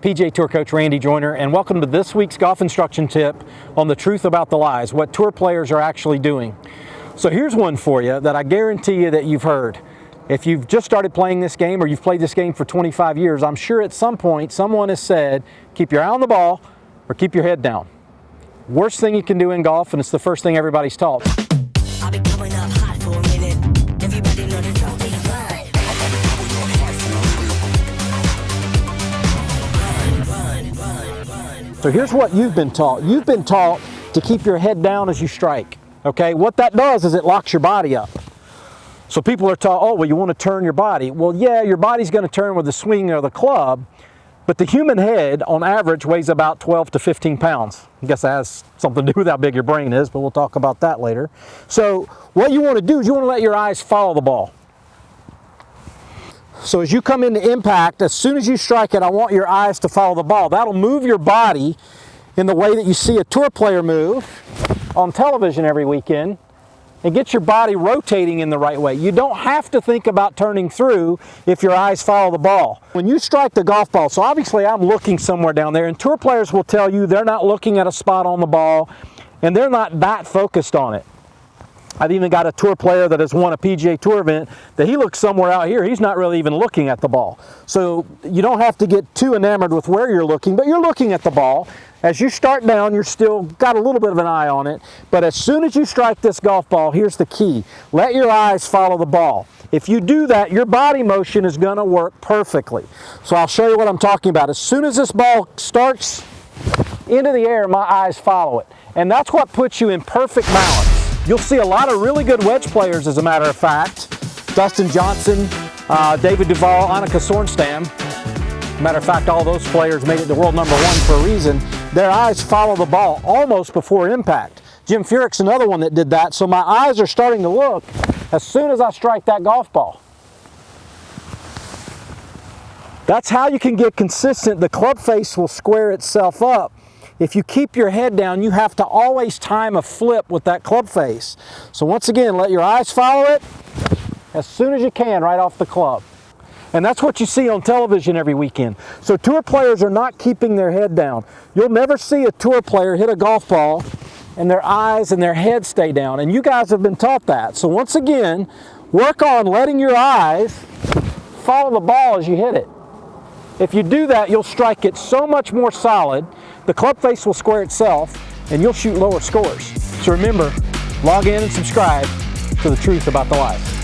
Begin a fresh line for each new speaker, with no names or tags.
PGA Tour coach Randy Joyner, and welcome to this week's golf instruction tip on the truth about the lies, what tour players are actually doing. So here's one for you that I guarantee you that you've heard. If you've just started playing this game or you've played this game for 25 years, I'm sure at some point someone has said, keep your eye on the ball or keep your head down. Worst thing you can do in golf, and it's the first thing everybody's taught.
I've been coming up hot for a minute. Everybody know the don't be run.
So here's what you've been taught. You've been taught to keep your head down as you strike. Okay, what that does is it locks your body up. So people are taught, oh, well, you want to turn your body. Well, yeah, your body's going to turn with the swing of the club, but the human head, on average, weighs about 12 to 15 pounds. I guess that has something to do with how big your brain is, but we'll talk about that later. So what you want to do is you want to let your eyes follow the ball. So as you come into impact, as soon as you strike it, I want your eyes to follow the ball. That'll move your body in the way that you see a tour player move on television every weekend, and get your body rotating in the right way. You don't have to think about turning through if your eyes follow the ball. When you strike the golf ball, so obviously I'm looking somewhere down there, and tour players will tell you they're not looking at a spot on the ball, and they're not that focused on it. I've even got a tour player that has won a PGA Tour event that he looks somewhere out here. He's not really even looking at the ball. So you don't have to get too enamored with where you're looking, but you're looking at the ball. As you start down, you're still got a little bit of an eye on it, but as soon as you strike this golf ball, here's the key. Let your eyes follow the ball. If you do that, your body motion is going to work perfectly. So I'll show you what I'm talking about. As soon as this ball starts into the air, my eyes follow it. And that's what puts you in perfect balance. You'll see a lot of really good wedge players, as a matter of fact. Dustin Johnson, David Duval, Annika Sorenstam. Matter of fact, all those players made it to world #1 for a reason. Their eyes follow the ball almost before impact. Jim Furyk's another one that did that, so my eyes are starting to look as soon as I strike that golf ball. That's how you can get consistent. The club face will square itself up. If you keep your head down, you have to always time a flip with that club face. So once again, let your eyes follow it as soon as you can right off the club. And that's what you see on television every weekend. So tour players are not keeping their head down. You'll never see a tour player hit a golf ball and their eyes and their head stay down. And you guys have been taught that. So once again, work on letting your eyes follow the ball as you hit it. If you do that, you'll strike it so much more solid, the club face will square itself, and you'll shoot lower scores. So remember, log in and subscribe to The Truth About the Lies.